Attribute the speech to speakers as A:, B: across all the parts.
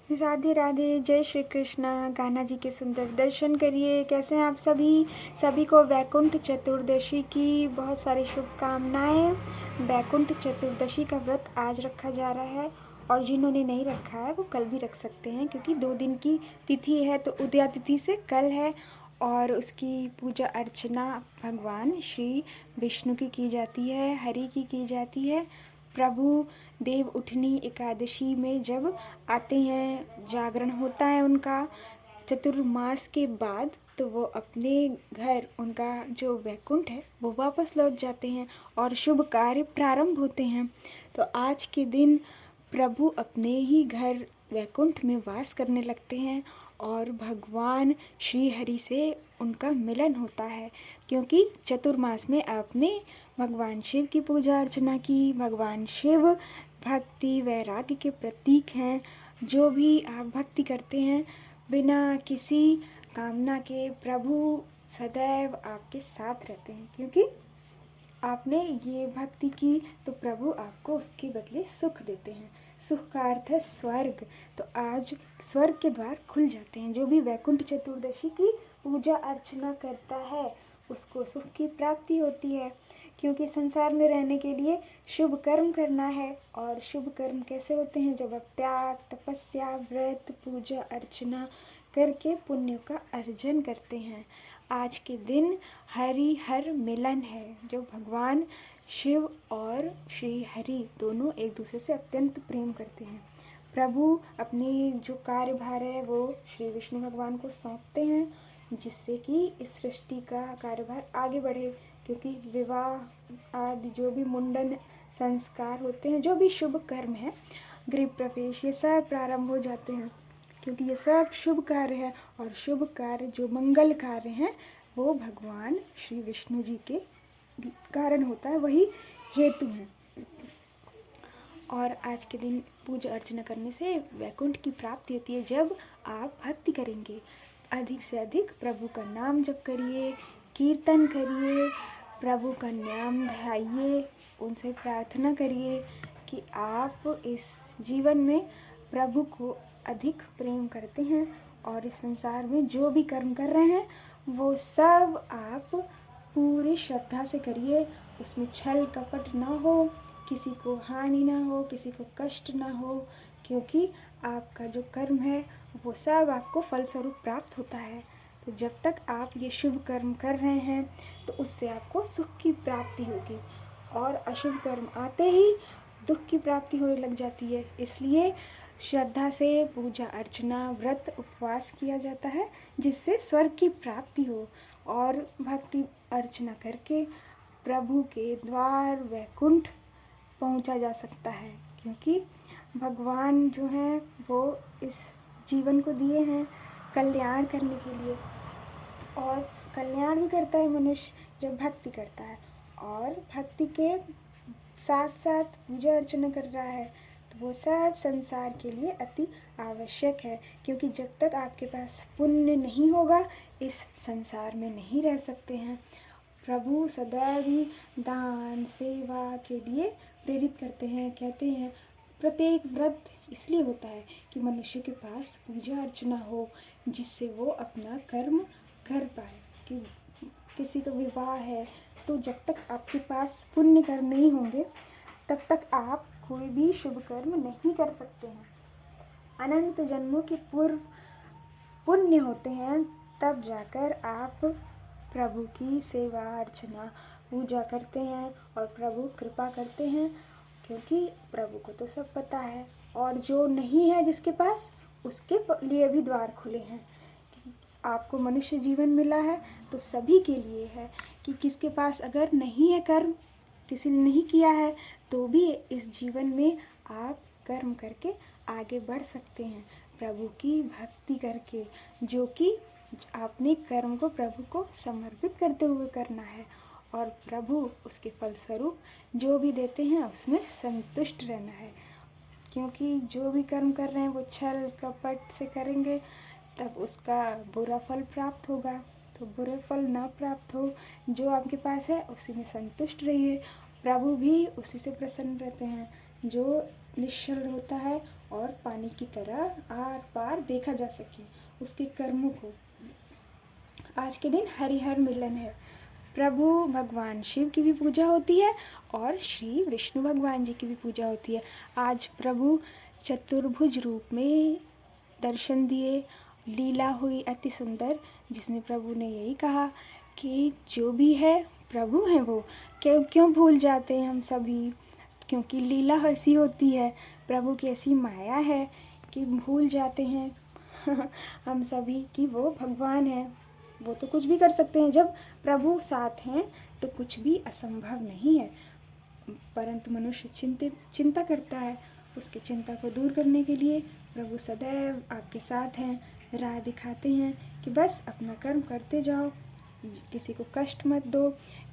A: राधे राधे, जय श्री कृष्णा। कान्हा जी के सुंदर दर्शन करिए। कैसे हैं आप सभी? सभी को वैकुंठ चतुर्दशी की बहुत सारी शुभकामनाएं। वैकुंठ चतुर्दशी का व्रत आज रखा जा रहा है और जिन्होंने नहीं रखा है वो कल भी रख सकते हैं, क्योंकि 2 दिन की तिथि है। तो उदया तिथि से कल है और उसकी पूजा अर्चना भगवान श्री विष्णु की जाती है, हरि की जाती है। प्रभु देव उठनी एकादशी में जब आते हैं, जागरण होता है उनका चतुर्मास के बाद, तो वो अपने घर, उनका जो वैकुंठ है वो वापस लौट जाते हैं और शुभ कार्य प्रारंभ होते हैं। तो आज के दिन प्रभु अपने ही घर वैकुंठ में वास करने लगते हैं और भगवान श्री हरि से उनका मिलन होता है, क्योंकि चतुर्मास में आपने भगवान शिव की पूजा अर्चना की। भगवान शिव भक्ति वैराग्य के प्रतीक हैं। जो भी आप भक्ति करते हैं बिना किसी कामना के, प्रभु सदैव आपके साथ रहते हैं, क्योंकि आपने ये भक्ति की तो प्रभु आपको उसके बदले सुख देते हैं। सुख का अर्थ है स्वर्ग। तो आज स्वर्ग के द्वार खुल जाते हैं। जो भी वैकुंठ चतुर्दशी की पूजा अर्चना करता है उसको सुख की प्राप्ति होती है, क्योंकि संसार में रहने के लिए शुभ कर्म करना है। और शुभ कर्म कैसे होते हैं? जब आप त्याग, तपस्या, व्रत, पूजा अर्चना करके पुण्य का अर्जन करते हैं। आज के दिन हरि हर मिलन है, जो भगवान शिव और श्री हरि दोनों एक दूसरे से अत्यंत प्रेम करते हैं। प्रभु अपनी जो कार्यभार है वो श्री विष्णु भगवान को सौंपते हैं, जिससे कि इस सृष्टि का कार्यभार आगे बढ़े। क्योंकि विवाह आदि जो भी मुंडन संस्कार होते हैं, जो भी शुभ कर्म है, गृह प्रवेश, ये सब प्रारंभ हो जाते हैं, क्योंकि ये सब शुभ कार्य है। और शुभ कार्य जो मंगल कार्य हैं वो भगवान श्री विष्णु जी के कारण होता है, वही हेतु हैं। और आज के दिन पूजा अर्चना करने से वैकुंठ की प्राप्ति होती है। जब आप भक्ति करेंगे, अधिक से अधिक प्रभु का नाम जप करिए, कीर्तन करिए, प्रभु का नाम ध्याइए, उनसे प्रार्थना करिए कि आप इस जीवन में प्रभु को अधिक प्रेम करते हैं और इस संसार में जो भी कर्म कर रहे हैं वो सब आप पूरी श्रद्धा से करिए। उसमें छल कपट ना हो, किसी को हानि ना हो, किसी को कष्ट ना हो, क्योंकि आपका जो कर्म है वो सब आपको फलस्वरूप प्राप्त होता है। तो जब तक आप ये शुभ कर्म कर रहे हैं तो उससे आपको सुख की प्राप्ति होगी, और अशुभ कर्म आते ही दुख की प्राप्ति होने लग जाती है। इसलिए श्रद्धा से पूजा अर्चना, व्रत, उपवास किया जाता है, जिससे स्वर्ग की प्राप्ति हो। और भक्ति अर्चना करके प्रभु के द्वार वैकुंठ पहुंचा जा सकता है, क्योंकि भगवान जो हैं वो इस जीवन को दिए हैं कल्याण करने के लिए, और कल्याण भी करता है मनुष्य जब भक्ति करता है। और भक्ति के साथ साथ पूजा अर्चना कर रहा है तो वो सब संसार के लिए अति आवश्यक है, क्योंकि जब तक आपके पास पुण्य नहीं होगा इस संसार में नहीं रह सकते हैं। प्रभु सदैव ही दान सेवा के लिए प्रेरित करते हैं। कहते हैं प्रत्येक व्रत इसलिए होता है कि मनुष्य के पास पूजा अर्चना हो, जिससे वो अपना कर्म कर पाए। कि किसी का विवाह है तो जब तक आपके पास पुण्य कर्म नहीं होंगे तब तक आप कोई भी शुभ कर्म नहीं कर सकते हैं। अनंत जन्मों के पूर्व पुण्य होते हैं, तब जाकर आप प्रभु की सेवा अर्चना पूजा करते हैं और प्रभु कृपा करते हैं, क्योंकि प्रभु को तो सब पता है। और जो नहीं है जिसके पास, उसके लिए भी द्वार खुले हैं। आपको मनुष्य जीवन मिला है तो सभी के लिए है, कि किसके पास अगर नहीं है कर्म, किसी ने नहीं किया है, तो भी इस जीवन में आप कर्म करके आगे बढ़ सकते हैं, प्रभु की भक्ति करके, जो कि आपने कर्म को प्रभु को समर्पित करते हुए करना है। और प्रभु उसके फलस्वरूप जो भी देते हैं उसमें संतुष्ट रहना है, क्योंकि जो भी कर्म कर रहे हैं वो छल कपट से करेंगे तब उसका बुरा फल प्राप्त होगा। तो बुरे फल ना प्राप्त हो, जो आपके पास है उसी में संतुष्ट रहिए। प्रभु भी उसी से प्रसन्न रहते हैं। जो निश्चल होता है और पानी की तरह आर पार देखा जा सके उसके कर्मों को। आज के दिन हरिहर मिलन है। प्रभु भगवान शिव की भी पूजा होती है और श्री विष्णु भगवान जी की भी पूजा होती है। आज प्रभु चतुर्भुज रूप में दर्शन दिए, लीला हुई अति सुंदर, जिसमें प्रभु ने यही कहा कि जो भी है प्रभु हैं वो। क्यों क्यों भूल जाते हैं हम सभी, क्योंकि लीला ऐसी होती है, प्रभु की ऐसी माया है कि भूल जाते हैं हम सभी कि वो भगवान हैं। वो तो कुछ भी कर सकते हैं, जब प्रभु साथ हैं तो कुछ भी असंभव नहीं है। परंतु मनुष्य चिंता करता है। उसकी चिंता को दूर करने के लिए प्रभु सदैव आपके साथ हैं, राह दिखाते हैं कि बस अपना कर्म करते जाओ, किसी को कष्ट मत दो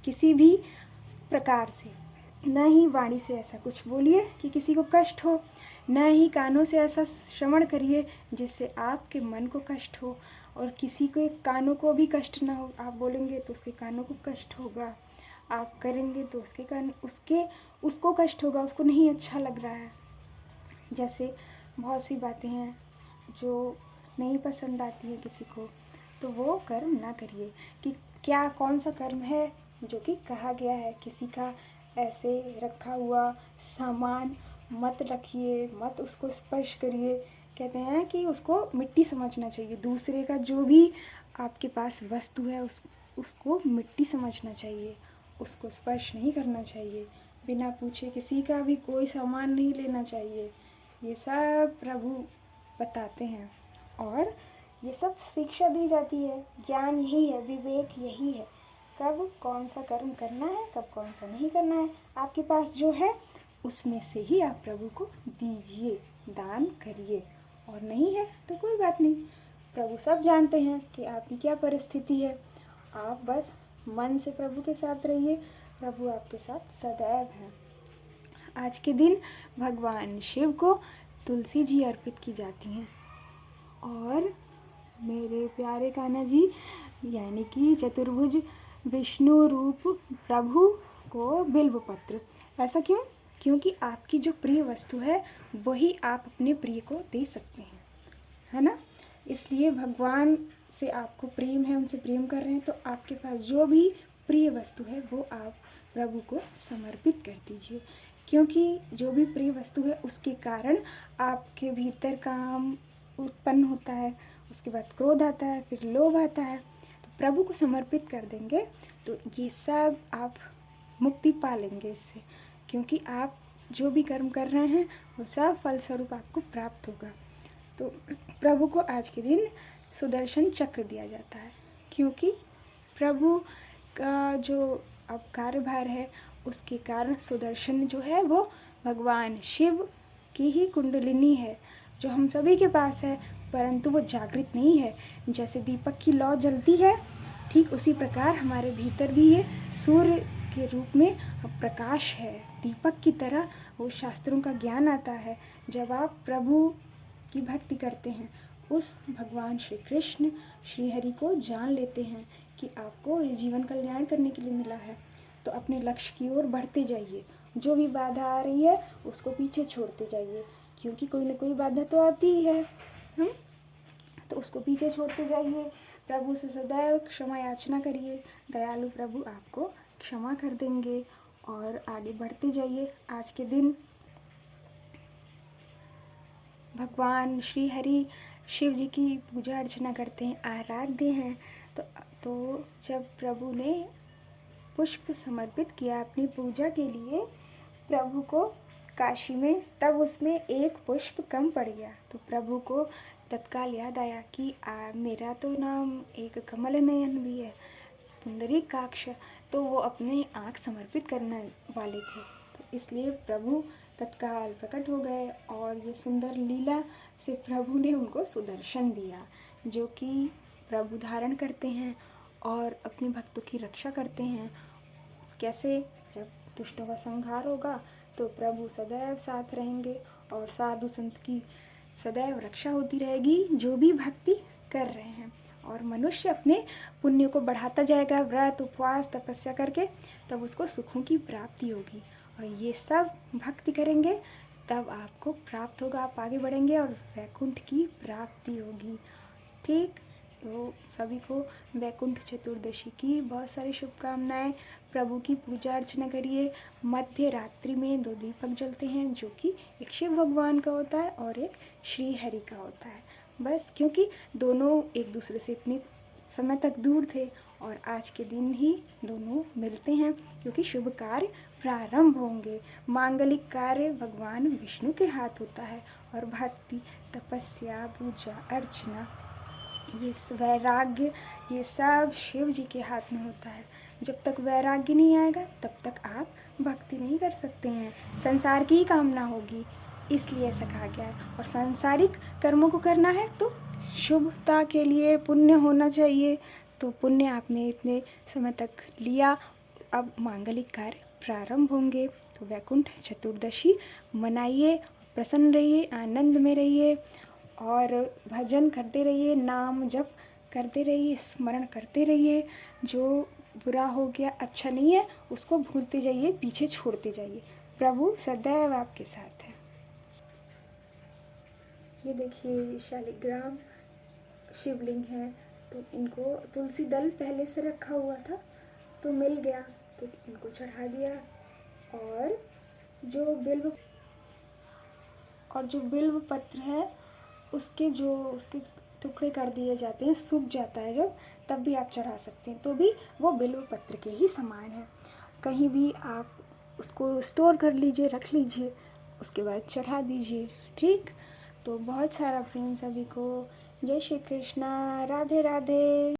A: किसी भी प्रकार से। न ही वाणी से ऐसा कुछ बोलिए कि किसी को कष्ट हो, न ही कानों से ऐसा श्रवण करिए जिससे आपके मन को कष्ट हो, और किसी के कानों को भी कष्ट ना हो। आप बोलेंगे तो उसके कानों को कष्ट होगा, आप करेंगे तो उसको कष्ट होगा, उसको नहीं अच्छा लग रहा है। जैसे बहुत सी बातें हैं जो नहीं पसंद आती है किसी को, तो वो कर्म ना करिए। कि क्या कौन सा कर्म है जो कि कहा गया है, किसी का ऐसे रखा हुआ सामान मत रखिए, मत उसको स्पर्श करिए। कहते हैं कि उसको मिट्टी समझना चाहिए। दूसरे का जो भी आपके पास वस्तु है उसको मिट्टी समझना चाहिए, उसको स्पर्श नहीं करना चाहिए। बिना पूछे किसी का भी कोई सामान नहीं लेना चाहिए। ये सब प्रभु बताते हैं और ये सब शिक्षा दी जाती है। ज्ञान यही है, विवेक यही है, कब कौन सा कर्म करना है, कब कौन सा नहीं करना है। आपके पास जो है उसमें से ही आप प्रभु को दीजिए, दान करिए, और नहीं है तो कोई बात नहीं। प्रभु सब जानते हैं कि आपकी क्या परिस्थिति है। आप बस मन से प्रभु के साथ रहिए, प्रभु आपके साथ सदैव हैं। आज के दिन भगवान शिव को तुलसी जी अर्पित की जाती हैं, और मेरे प्यारे कान्हा जी यानी कि चतुर्भुज विष्णु रूप प्रभु को बिल्व पत्र। ऐसा क्यों? क्योंकि आपकी जो प्रिय वस्तु है वही आप अपने प्रिय को दे सकते हैं, है ना। इसलिए भगवान से आपको प्रेम है, उनसे प्रेम कर रहे हैं, तो आपके पास जो भी प्रिय वस्तु है वो आप प्रभु को समर्पित कर दीजिए। क्योंकि जो भी प्रिय वस्तु है उसके कारण आपके भीतर काम उत्पन्न होता है, उसके बाद क्रोध आता है, फिर लोभ आता है। तो प्रभु को समर्पित कर देंगे तो ये सब आप मुक्ति पा लेंगे इससे, क्योंकि आप जो भी कर्म कर रहे हैं वो सब फलस्वरूप आपको प्राप्त होगा। तो प्रभु को आज के दिन सुदर्शन चक्र दिया जाता है, क्योंकि प्रभु का जो अब कार्यभार है उसके कारण सुदर्शन जो है वो भगवान शिव की ही कुंडलिनी है, जो हम सभी के पास है, परंतु वो जागृत नहीं है। जैसे दीपक की लौ जलती है, ठीक उसी प्रकार हमारे भीतर भी ये सूर्य के रूप में प्रकाश है, दीपक की तरह वो शास्त्रों का ज्ञान आता है। जब आप प्रभु की भक्ति करते हैं, उस भगवान श्री कृष्ण श्री हरि को जान लेते हैं कि आपको ये जीवन कल्याण करने के लिए मिला है, तो अपने लक्ष्य की ओर बढ़ते जाइए। जो भी बाधा आ रही है उसको पीछे छोड़ते जाइए, क्योंकि कोई ना कोई बाधा तो आती ही है, तो उसको पीछे छोड़ते जाइए। प्रभु से सदैव क्षमा याचना करिए, दयालु प्रभु आपको क्षमा कर देंगे, और आगे बढ़ते जाइए। आज के दिन भगवान श्री हरि शिव जी की पूजा अर्चना करते हैं, आराध्य हैं। तो जब प्रभु ने पुष्प समर्पित किया अपनी पूजा के लिए प्रभु को काशी में, तब उसमें एक पुष्प कम पड़ गया। तो प्रभु को तत्काल याद आया कि मेरा तो नाम एक कमल नयन भी है, पुंडरीकाक्ष। तो वो अपने आँख समर्पित करने वाले थे, तो इसलिए प्रभु तत्काल प्रकट हो गए, और ये सुंदर लीला से प्रभु ने उनको सुदर्शन दिया, जो कि प्रभु धारण करते हैं और अपने भक्तों की रक्षा करते हैं। कैसे? जब दुष्टों का संहार होगा तो प्रभु सदैव साथ रहेंगे, और साधु संत की सदैव रक्षा होती रहेगी जो भी भक्ति कर रहे हैं, और मनुष्य अपने पुण्य को बढ़ाता जाएगा, व्रत उपवास तपस्या करके, तब उसको सुखों की प्राप्ति होगी। और ये सब भक्ति करेंगे तब आपको प्राप्त होगा, आप आगे बढ़ेंगे और वैकुंठ की प्राप्ति होगी। ठीक, तो सभी को वैकुंठ चतुर्दशी की बहुत सारी शुभकामनाएं। प्रभु की पूजा अर्चना करिए। मध्य रात्रि में 2 दीपक जलते हैं, जो कि एक शिव भगवान का होता है और एक श्री हरि का होता है। बस क्योंकि दोनों एक दूसरे से इतने समय तक दूर थे और आज के दिन ही दोनों मिलते हैं, क्योंकि शुभ कार्य प्रारंभ होंगे। मांगलिक कार्य भगवान विष्णु के हाथ होता है और भक्ति, तपस्या, पूजा अर्चना, ये वैराग्य, ये सब शिव जी के हाथ में होता है। जब तक वैराग्य नहीं आएगा तब तक आप भक्ति नहीं कर सकते हैं, संसार की ही कामना होगी, इसलिए ऐसा कहा गया है। और सांसारिक कर्मों को करना है तो शुभता के लिए पुण्य होना चाहिए, तो पुण्य आपने इतने समय तक लिया, अब मांगलिक कार्य प्रारंभ होंगे। तो वैकुंठ चतुर्दशी मनाइए, प्रसन्न रहिए, आनंद में रहिए और भजन करते रहिए, नाम जप करते रहिए, स्मरण करते रहिए। जो बुरा हो गया, अच्छा नहीं है, उसको भूलते जाइए, पीछे छोड़ते जाइए। प्रभु सदैव आपके साथ है। ये देखिए शालिग्राम शिवलिंग है, तो इनको तुलसी दल पहले से रखा हुआ था तो मिल गया, तो इनको चढ़ा दिया। और जो बिल्व पत्र है उसके टुकड़े कर दिए जाते हैं, सूख जाता है जब, तब भी आप चढ़ा सकते हैं, तो भी वो बिल्व पत्र के ही समान है। कहीं भी आप उसको स्टोर कर लीजिए, रख लीजिए, उसके बाद चढ़ा दीजिए। ठीक, तो बहुत सारा प्रेम सभी को। जय श्री कृष्णा, राधे राधे।